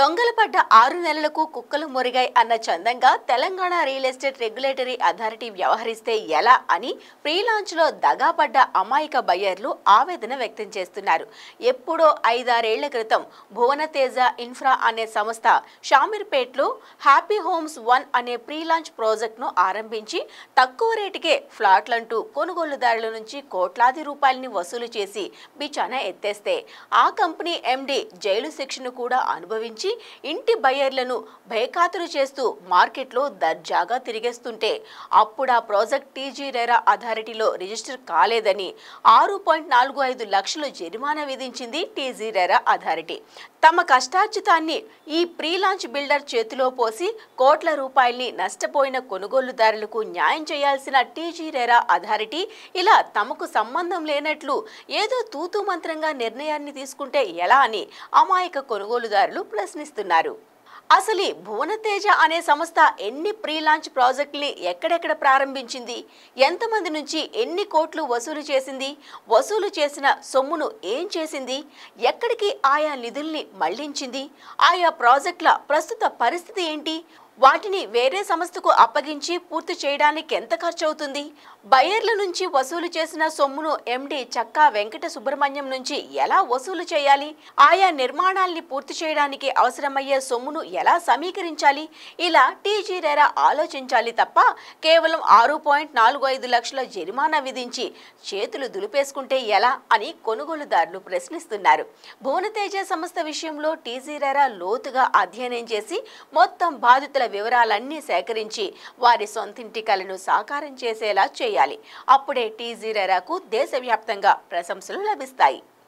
దొంగలు పడ్డ 6 నెలలకు కుక్కలు మురిగాయి అన్న చందంగా Telangana real estate regulatory authority వ్యవహరిస్తే ఎలా అని ప్రీ లాంచ్ లో దగాపడ్డ అమాయక బయ్యర్లు ఆవేదన వ్యక్తం చేస్తున్నారు. ఎప్పుడో 5-6 ఏళ్ల క్రితం భువనతేజ ఇన్ఫ్రా అనే సంస్థ షామీర్పేట్లో హ్యాపీ హోమ్స్ 1 అనే ప్రీ లాంచ్ ప్రాజెక్ట్ ను ఆరంభించి తక్కువ రేటుకే ఫ్లాట్లంటూ కొనుగోలుదారుల నుంచి కోట్లాది రూపాయలని వసూలు చేసి బిచానా ఎత్తేస్తే ఆ కంపెనీ ఎండి జైలు శిక్షను కూడా అనుభవించి ఇంటి బయ్యర్లను భయఖాతరు చేస్తూ మార్కెట్లో దర్జాగా తిరిగేస్తుంటే అప్పుడు ఆ ప్రాజెక్ట్ టీజీ రెరా అథారిటీలో రిజిస్టర్ కాలేదని 6.45 లక్షలు జరిమానా విధించింది టీజీ రెరా అథారిటీ. తమ కష్టార్జితాన్ని ఈ ప్రీ లాంచ్ బిల్డర్ చేతిలో పోసి కోట్ల రూపాయల్ని నష్టపోయిన కొనుగోలుదారులకు న్యాయం చేయాల్సిన టీజీ రెరా అథారిటీ ఇలా తమకు సంబంధం లేనట్లు ఏదో తూతూ మంత్రంగా నిర్ణయాన్ని తీసుకుంటే ఎలా అని అమాయక కొనుగోలుదారులు ప్రశ్నిస్తున్నారు. అసలు భువనతేజ అనే సంస్థ ఎన్ని ప్రీ లాంచ్ ప్రాజెక్టుల్ని ఎక్కడెక్కడ ప్రారంభించింది, ఎంతమంది నుంచి ఎన్ని కోట్లు వసూలు చేసింది, వసూలు చేసిన సొమ్మును ఏం చేసింది, ఎక్కడికి ఆయా నిధుల్ని మళ్లించింది, ఆయా ప్రాజెక్టుల ప్రస్తుత పరిస్థితి ఏంటి, వాటిని వేరే సంస్థకు అప్పగించి పూర్తి చేయడానికి ఎంత ఖర్చు అవుతుంది, బయ్యర్ల నుంచి వసూలు చేసిన సొమ్మును ఎండి చక్కా వెంకట సుబ్రహ్మణ్యం నుంచి ఎలా వసూలు చేయాలి, ఆయా నిర్మాణాల్ని పూర్తి చేయడానికి అవసరమయ్యే సొమ్మును ఎలా సమీకరించాలి, ఇలా టీజీ రెరా ఆలోచించాలి తప్ప కేవలం 6.45 లక్షల జరిమానా విధించి చేతులు దులిపేసుకుంటే ఎలా అని కొనుగోలుదారులు ప్రశ్నిస్తున్నారు. భువనతేజ సంస్థ విషయంలో టీజీ రెరా లోతుగా అధ్యయనం చేసి మొత్తం బాధితుల వివరాలన్నీ సేకరించి వారి సొంతింటి కలను సాకారం చేసేలా చేయాలి. అప్పుడే టీజీ రెరాకు దేశవ్యాప్తంగా ప్రశంసలు లభిస్తాయి.